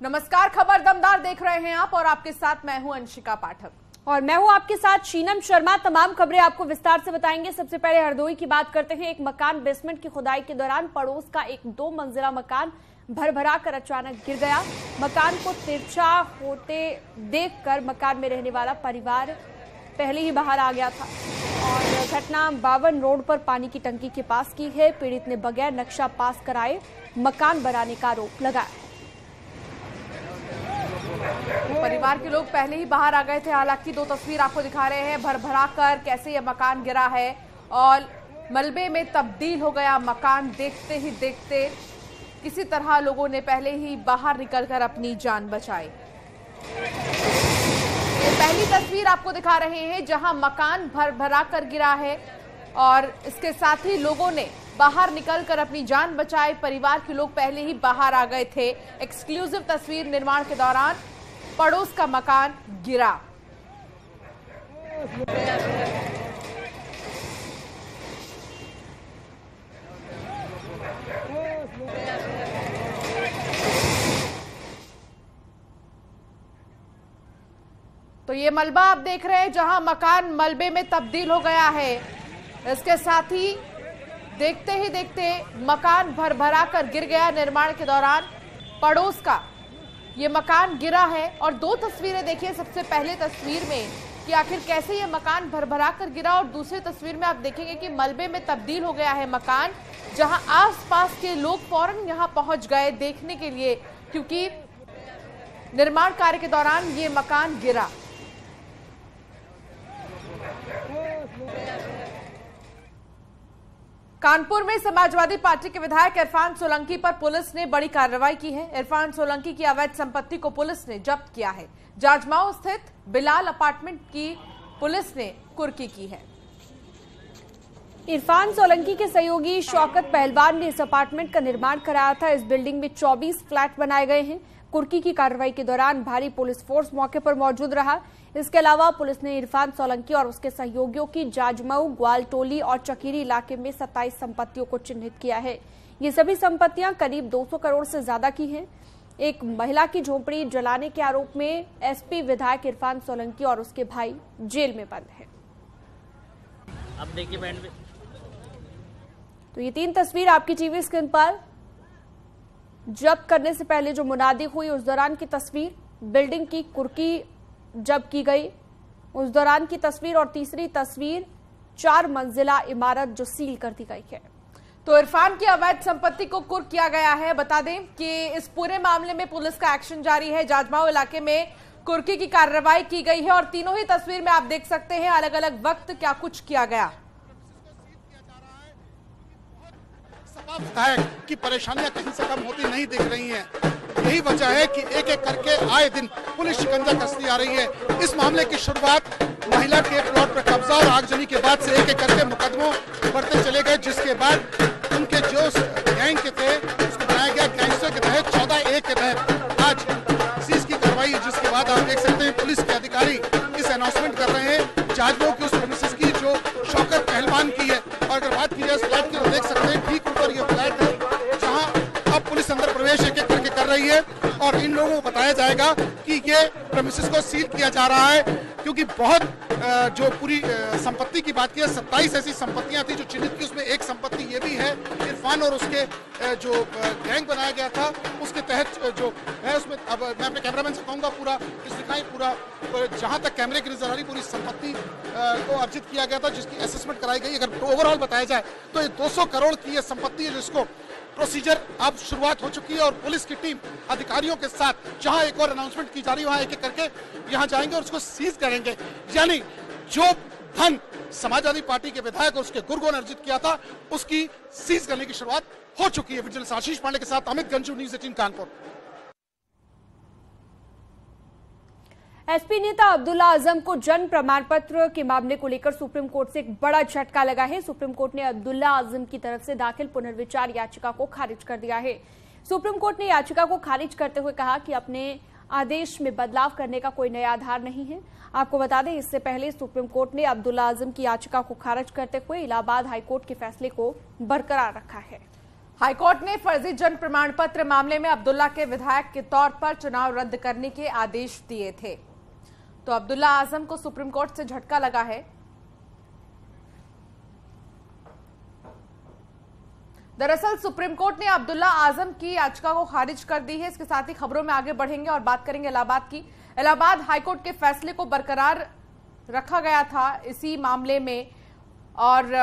नमस्कार, खबर दमदार देख रहे हैं आप और आपके साथ मैं हूं अंशिका पाठक और मैं हूं आपके साथ शीनम शर्मा। तमाम खबरें आपको विस्तार से बताएंगे। सबसे पहले हरदोई की बात करते हैं। एक मकान बेसमेंट की खुदाई के दौरान पड़ोस का एक 2 मंजिला मकान भरभरा कर अचानक गिर गया। मकान को तिरछा होते देखकर मकान में रहने वाला परिवार पहले ही बाहर आ गया था और घटना 52 रोड पर पानी की टंकी के पास की है। पीड़ित ने बगैर नक्शा पास कराए मकान बनाने का आरोप लगाया। परिवार के लोग पहले ही बाहर आ गए थे। हालांकि 2 तस्वीर आपको दिखा रहे हैं भरभरा कर कैसे यह मकान गिरा है और मलबे में तब्दील हो गया मकान। देखते ही देखते किसी तरह लोगों ने पहले ही बाहर निकलकर अपनी जान बचाई। ये पहली तस्वीर आपको दिखा रहे हैं जहां मकान भरभरा कर गिरा है और इसके साथ ही लोगों ने बाहर निकलकर अपनी जान बचाई। परिवार के लोग पहले ही बाहर आ गए थे। एक्सक्लूसिव तस्वीर, निर्माण के दौरान पड़ोस का मकान गिरा। तो ये मलबा आप देख रहे हैं जहां मकान मलबे में तब्दील हो गया है। इसके साथ ही देखते ही देखते मकान भरभरा कर गिर गया। निर्माण के दौरान पड़ोस का ये मकान गिरा है और 2 तस्वीरें देखिए। सबसे पहले तस्वीर में कि आखिर कैसे ये मकान भरभरा कर गिरा और दूसरी तस्वीर में आप देखेंगे कि मलबे में तब्दील हो गया है मकान, जहां आसपास के लोग फौरन यहां पहुंच गए देखने के लिए, क्योंकि निर्माण कार्य के दौरान ये मकान गिरा। कानपुर में समाजवादी पार्टी के विधायक इरफान सोलंकी पर पुलिस ने बड़ी कार्रवाई की है। इरफान सोलंकी की अवैध संपत्ति को पुलिस ने जब्त किया है। जाजमाऊ स्थित बिलाल अपार्टमेंट की पुलिस ने कुर्की की है। इरफान सोलंकी के सहयोगी शौकत पहलवान ने इस अपार्टमेंट का निर्माण कराया था। इस बिल्डिंग में 24 फ्लैट बनाए गए हैं। कुर्की की कार्रवाई के दौरान भारी पुलिस फोर्स मौके पर मौजूद रहा। इसके अलावा पुलिस ने इरफान सोलंकी और उसके सहयोगियों की जाजमऊ, ग्वालटोली और चकीरी इलाके में 27 संपत्तियों को चिन्हित किया है। ये सभी संपत्तियां करीब 200 करोड़ से ज्यादा की हैं। एक महिला की झोपड़ी जलाने के आरोप में एसपी विधायक इरफान सोलंकी और उसके भाई जेल में बंद है। अब देखिए बैंड में तो ये 3 तस्वीर आपकी टीवी स्क्रीन पर जब्त करने से पहले जो मुनादी हुई उस दौरान की तस्वीर, बिल्डिंग की कुर्की जब्त की गई उस दौरान की तस्वीर और तीसरी तस्वीर 4 मंजिला इमारत जो सील कर दी गई है। तो इरफान की अवैध संपत्ति को कुर्क किया गया है। बता दें कि इस पूरे मामले में पुलिस का एक्शन जारी है। जाजमाऊ इलाके में कुर्की की कार्रवाई की गई है और तीनों ही तस्वीर में आप देख सकते हैं अलग अलग वक्त क्या कुछ किया गया। विधायक की परेशानियां कहीं से कम होती नहीं दिख रही हैं। यही वजह है कि एक एक करके आए दिन पुलिस शिकंजा कसती आ रही है। इस मामले की शुरुआत महिला के प्लॉट पर कब्जा और आगजनी के बाद से एक एक करके मुकदमों बढ़ते चले गए, जिसके बाद उनके जो गैंग के थे उसको बनाया गया गैंगस्टर के तहत 14A के तहत आज सीज की कार्रवाई, जिसके बाद आप देख सकते हैं पुलिस के अधिकारी इस अनाउंसमेंट कर रहे हैं जाजमऊ की उस प्रेमिसेस की जो शौकत पहलवान की है। और अगर बात की जाए फ्लैट की तो देख सकते हैं ठीक ऊपर ये फ्लैट है जहां अब पुलिस अंदर प्रवेश एक एक करके कर रही है और इन लोगों को बताया जाएगा कि ये प्रेमिसेस को सील किया जा रहा है, क्योंकि बहुत जो पूरी संपत्ति की बात की है 27 ऐसी संपत्तियां थी जो चिन्हित की। उसमें एक संपत्ति ये भी है इरफान और उसके जो गैंग बनाया गया था उसके तहत जो है उसमें। अब मैं अपने कैमरामैन से कहूँगा पूरा दिखाएं, पूरा जहां तक कैमरे की नजर आ रही पूरी संपत्ति को अर्जित किया गया था, जिसकी असेसमेंट कराई गई। अगर ओवरऑल बताया जाए तो ये 200 करोड़ की ये संपत्ति है, जिसको प्रोसीजर अब शुरुआत हो चुकी है और पुलिस की टीम अधिकारियों के साथ जहां एक और अनाउंसमेंट की जा रही है वहां एक एक करके यहां जाएंगे और उसको सीज करेंगे। यानी जो धन समाजवादी पार्टी के विधायक और उसके गुर्गों ने अर्जित किया था उसकी सीज करने की शुरुआत हो चुकी है। विजिलेंस आशीष पांडे के साथ अमित गंजू, न्यूज़ 18 कानपुर। एसपी नेता अब्दुल्ला आजम को जन्म प्रमाण पत्र के मामले को लेकर सुप्रीम कोर्ट से एक बड़ा झटका लगा है। सुप्रीम कोर्ट ने अब्दुल्ला आजम की तरफ से दाखिल पुनर्विचार याचिका को खारिज कर दिया है। सुप्रीम कोर्ट ने याचिका को खारिज करते हुए कहा कि अपने आदेश में बदलाव करने का कोई नया आधार नहीं है। आपको बता दें, इससे पहले सुप्रीम कोर्ट ने अब्दुल्ला आजम की याचिका को खारिज करते हुए इलाहाबाद हाईकोर्ट के फैसले को बरकरार रखा है। हाईकोर्ट ने फर्जी जन्म प्रमाण पत्र मामले में अब्दुल्ला के विधायक के तौर पर चुनाव रद्द करने के आदेश दिए थे। तो अब्दुल्ला आजम को सुप्रीम कोर्ट से झटका लगा है। दरअसल सुप्रीम कोर्ट ने अब्दुल्ला आजम की याचिका को खारिज कर दी है। इसके साथ ही खबरों में आगे बढ़ेंगे और बात करेंगे इलाहाबाद की। इलाहाबाद हाईकोर्ट के फैसले को बरकरार रखा गया था इसी मामले में, और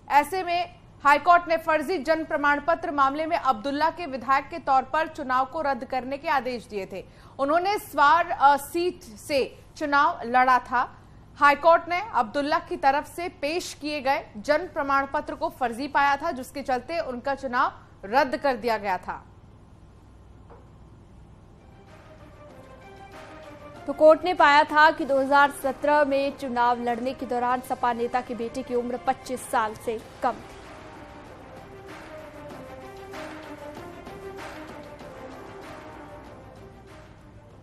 ऐसे में हाईकोर्ट ने फर्जी जन्म प्रमाण पत्र मामले में अब्दुल्ला के विधायक के तौर पर चुनाव को रद्द करने के आदेश दिए थे। उन्होंने स्वार सीट से चुनाव लड़ा था। हाईकोर्ट ने अब्दुल्ला की तरफ से पेश किए गए जन्म प्रमाण पत्र को फर्जी पाया था, जिसके चलते उनका चुनाव रद्द कर दिया गया था। तो कोर्ट ने पाया था कि 2017 में चुनाव लड़ने के दौरान सपा नेता के बेटे की उम्र 25 साल से कम थी।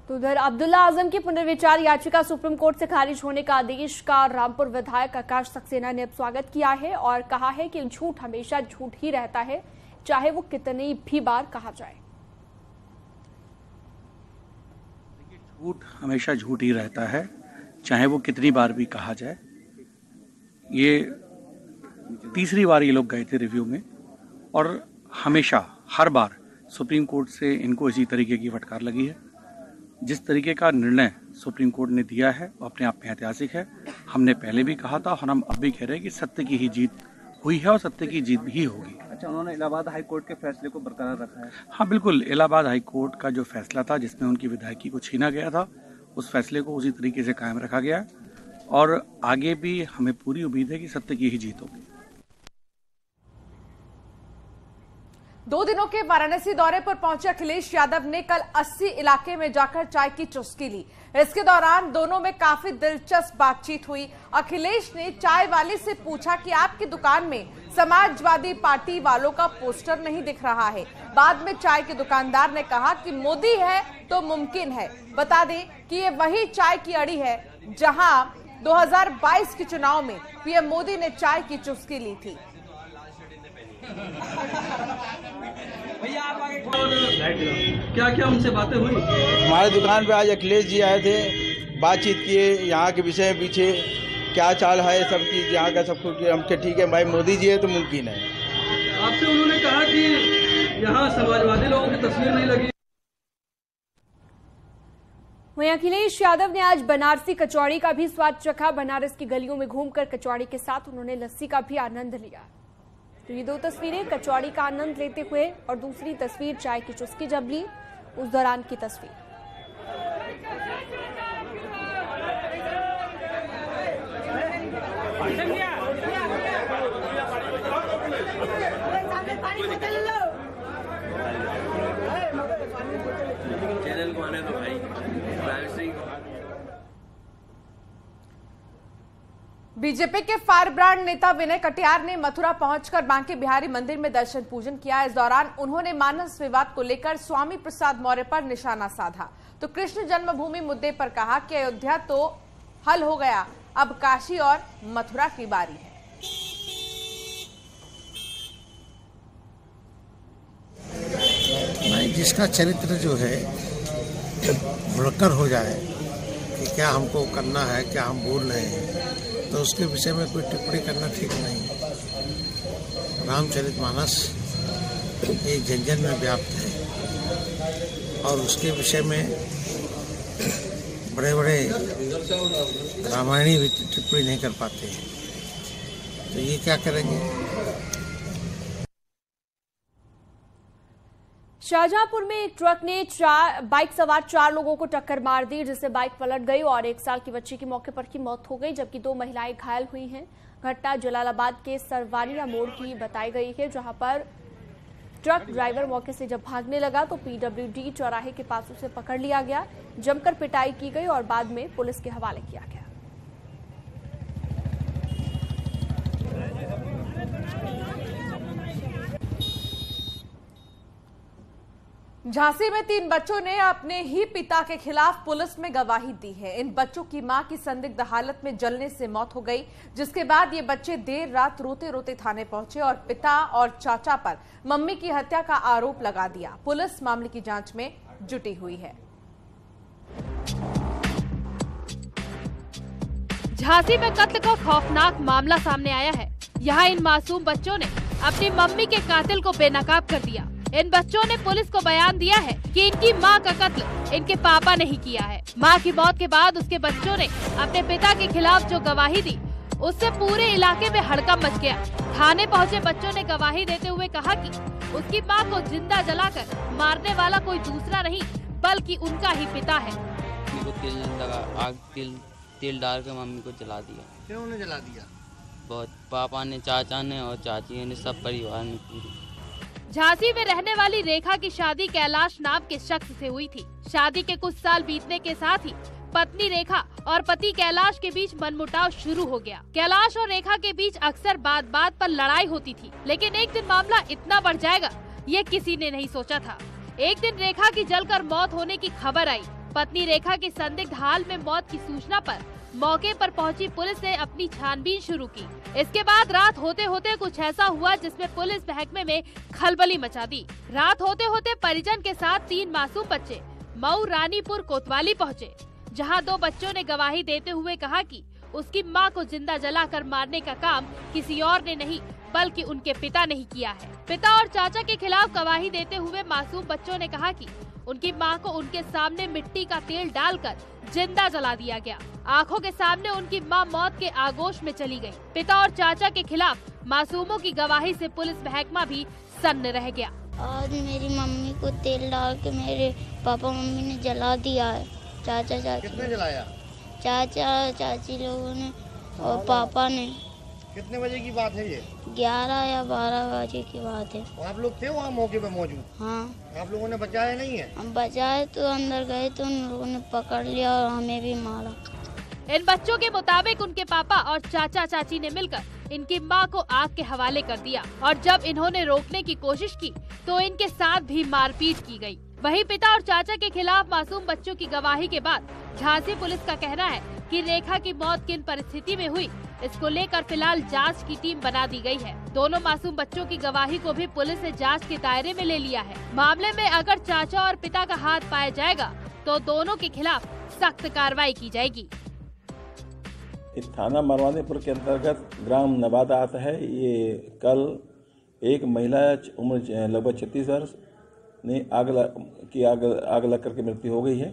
तो उधर अब्दुल्ला आजम की पुनर्विचार याचिका सुप्रीम कोर्ट से खारिज होने का आदेश का रामपुर विधायक आकाश सक्सेना ने अब स्वागत किया है और कहा है कि झूठ हमेशा झूठ ही रहता है, चाहे वो कितनी भी बार कहा जाए। झूठ हमेशा झूठ ही रहता है, चाहे वो कितनी बार भी कहा जाए। ये तीसरी बार ये लोग गए थे रिव्यू में और हमेशा हर बार सुप्रीम कोर्ट से इनको इसी तरीके की फटकार लगी है। जिस तरीके का निर्णय सुप्रीम कोर्ट ने दिया है वो अपने आप में ऐतिहासिक है। हमने पहले भी कहा था और हम अब भी कह रहे हैं कि सत्य की ही जीत हुई है और सत्य की जीत भी होगी। अच्छा, उन्होंने इलाहाबाद हाई कोर्ट के फैसले को बरकरार रखा है? हाँ बिल्कुल, इलाहाबाद हाई कोर्ट का जो फैसला था जिसमें उनकी विधायकी को छीना गया था, उस फैसले को उसी तरीके से कायम रखा गया और आगे भी हमें पूरी उम्मीद है कि सत्य की ही जीत होगी। 2 दिनों के वाराणसी दौरे पर पहुंचे अखिलेश यादव ने कल 80 इलाके में जाकर चाय की चुस्की ली। इसके दौरान दोनों में काफी दिलचस्प बातचीत हुई। अखिलेश ने चाय वाले से पूछा कि आपकी दुकान में समाजवादी पार्टी वालों का पोस्टर नहीं दिख रहा है। बाद में चाय के दुकानदार ने कहा कि मोदी है तो मुमकिन है। बता दें कि ये वही चाय की अड़ी है जहां 2022 के चुनाव में पीएम मोदी ने चाय की चुस्की ली थी। क्या क्या उनसे बातें हुई? हमारे दुकान पे आज अखिलेश जी आए थे, बातचीत किए यहाँ के विषय में, पीछे क्या चाल है सब चीज यहाँ का सब कुछ। हम ठीक है भाई, मोदी जी है तो मुमकिन है। आपसे उन्होंने कहा कि यहाँ समाजवादी लोगों की तस्वीर नहीं लगी। वहीं अखिलेश यादव ने आज बनारसी कचौड़ी का भी स्वाद चखा। बनारस की गलियों में घूमकर कचौड़ी के साथ उन्होंने लस्सी का भी आनंद लिया। तो ये 2 तस्वीरें कचौड़ी का आनंद लेते हुए और दूसरी तस्वीर चाय की चुस्की जब ली उस दौरान की तस्वीर। चैनल को आने दो भाई। बीजेपी के फायर ब्रांड नेता विनय कटियार ने मथुरा पहुंचकर बांके बिहारी मंदिर में दर्शन पूजन किया। इस दौरान उन्होंने मानस विवाद को लेकर स्वामी प्रसाद मौर्य पर निशाना साधा। तो कृष्ण जन्मभूमि मुद्दे पर कहा कि अयोध्या तो हल हो गया, अब काशी और मथुरा की बारी है। नहीं, जिसका चरित्र जो है भुलक्कर हो जाए कि क्या हमको करना है, क्या हम बोल रहे हैं, तो उसके विषय में कोई टिप्पणी करना ठीक नहीं। रामचरितमानस एक जन में व्याप्त है और उसके विषय में बड़े बड़े रामायणी भी टिप्पणी नहीं कर पाते हैं, तो ये क्या करेंगे। शाहजहांपुर में एक ट्रक ने बाइक सवार 4 लोगों को टक्कर मार दी, जिससे बाइक पलट गई और 1 साल की बच्ची की मौके पर ही मौत हो गई, जबकि 2 महिलाएं घायल हुई हैं। घटना जलालाबाद के सरवानिया मोड़ की बताई गई है, जहां पर ट्रक ड्राइवर मौके से जब भागने लगा तो पीडब्ल्यूडी चौराहे के पास उसे पकड़ लिया गया। जमकर पिटाई की गई और बाद में पुलिस के हवाले किया गया। झांसी में 3 बच्चों ने अपने ही पिता के खिलाफ पुलिस में गवाही दी है। इन बच्चों की मां की संदिग्ध हालत में जलने से मौत हो गई, जिसके बाद ये बच्चे देर रात रोते रोते थाने पहुंचे और पिता और चाचा पर मम्मी की हत्या का आरोप लगा दिया। पुलिस मामले की जांच में जुटी हुई है। झांसी में कत्ल का खौफनाक मामला सामने आया है। यहाँ इन मासूम बच्चों ने अपनी मम्मी के कातिल को बेनकाब कर दिया। इन बच्चों ने पुलिस को बयान दिया है कि इनकी मां का कत्ल इनके पापा ने ही किया है। मां की मौत के बाद उसके बच्चों ने अपने पिता के खिलाफ जो गवाही दी, उससे पूरे इलाके में हड़कंप मच गया। थाने पहुंचे बच्चों ने गवाही देते हुए कहा कि उसकी मां को जिंदा जलाकर मारने वाला कोई दूसरा नहीं बल्कि उनका ही पिता है। तेल डाल के मम्मी को जला दिया। क्यों ने जला दिया? बहुत पापा ने, चाचा ने और चाची ने, सब परिवार ने पूरी। झांसी में रहने वाली रेखा की शादी कैलाश नाम के शख्स से हुई थी। शादी के कुछ साल बीतने के साथ ही पत्नी रेखा और पति कैलाश के बीच मनमुटाव शुरू हो गया। कैलाश और रेखा के बीच अक्सर बात बात पर लड़ाई होती थी, लेकिन एक दिन मामला इतना बढ़ जाएगा ये किसी ने नहीं सोचा था। एक दिन रेखा की जलकर मौत होने की खबर आई। पत्नी रेखा की संदिग्ध हाल में मौत की सूचना पर मौके पर पहुंची पुलिस ने अपनी छानबीन शुरू की। इसके बाद रात होते होते कुछ ऐसा हुआ जिसमें पुलिस महकमे में खलबली मचा दी। रात होते होते परिजन के साथ 3 मासूम बच्चे मऊ रानीपुर कोतवाली पहुंचे, जहां 2 बच्चों ने गवाही देते हुए कहा कि उसकी मां को जिंदा जलाकर मारने का काम किसी और ने नहीं बल्कि उनके पिता ने ही किया है। पिता और चाचा के खिलाफ गवाही देते हुए मासूम बच्चों ने कहा कि उनकी मां को उनके सामने मिट्टी का तेल डालकर जिंदा जला दिया गया। आंखों के सामने उनकी मां मौत के आगोश में चली गई। पिता और चाचा के खिलाफ मासूमों की गवाही से पुलिस महकमा भी सन्न रह गया। आज मेरी मम्मी को तेल डाल के मेरे पापा मम्मी ने जला दिया है। चाचा चाची किसने जलाया? चाचा चाची लोगों ने और पापा ने। कितने बजे की बात है ये? 11 या 12 बजे की बात है। आप लोग थे वहाँ मौके पे मौजूद? हाँ। आप लोगों ने बचाया नहीं है? हम बचाए तो अंदर गए तो उन लोगों ने पकड़ लिया और हमें भी मारा। इन बच्चों के मुताबिक उनके पापा और चाचा चाची ने मिलकर इनकी मां को आग के हवाले कर दिया और जब इन्होंने रोकने की कोशिश की तो इनके साथ भी मारपीट की गई। वहीं पिता और चाचा के खिलाफ मासूम बच्चों की गवाही के बाद झांसी पुलिस का कहना है कि रेखा की मौत किन परिस्थिति में हुई, इसको लेकर फिलहाल जांच की टीम बना दी गई है। दोनों मासूम बच्चों की गवाही को भी पुलिस ने जांच के दायरे में ले लिया है। मामले में अगर चाचा और पिता का हाथ पाया जाएगा तो दोनों के खिलाफ सख्त कार्रवाई की जाएगी। इस थाना मरवानीपुर के अंतर्गत ग्राम नवादा आता है। ये कल एक महिला उम्र लगभग 36 वर्ष ने आग लग करके मृत्यु हो गई है।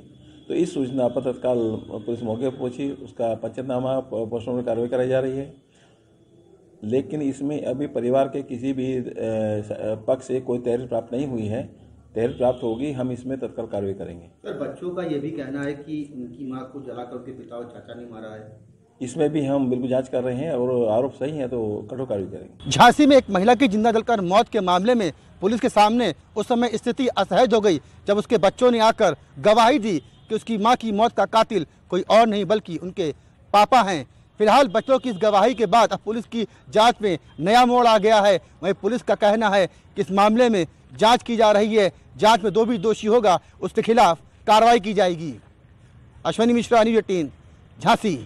तो इस सूचना पर तत्काल पुलिस मौके पर पहुंची, उसका पंचनामा पोस्टमार्टम कार्रवाई कराई जा रही है। लेकिन इसमें अभी परिवार के किसी भी पक्ष से कोई तहरीर प्राप्त नहीं हुई है। तहरीर प्राप्त होगी, हम इसमें तत्काल कार्रवाई करेंगे। सर, बच्चों का ये भी कहना है कि उनकी मां को जलाकर उनके पिता और चाचा ने मारा है। इसमें भी हम बिल्कुल जांच कर रहे हैं और आरोप सही है तो कठोर कार्रवाई करेंगे। झांसी में एक महिला की जिंदा जलकर मौत के मामले में पुलिस के सामने उस समय स्थिति असहज हो गई जब उसके बच्चों ने आकर गवाही दी कि उसकी मां की मौत का कातिल कोई और नहीं बल्कि उनके पापा हैं। फिलहाल बच्चों की इस गवाही के बाद अब पुलिस की जांच में नया मोड़ आ गया है। वहीं पुलिस का कहना है कि इस मामले में जांच की जा रही है, जांच में जो भी दोषी होगा उसके खिलाफ कार्रवाई की जाएगी। अश्विनी मिश्रा, न्यूज़ 18, झांसी।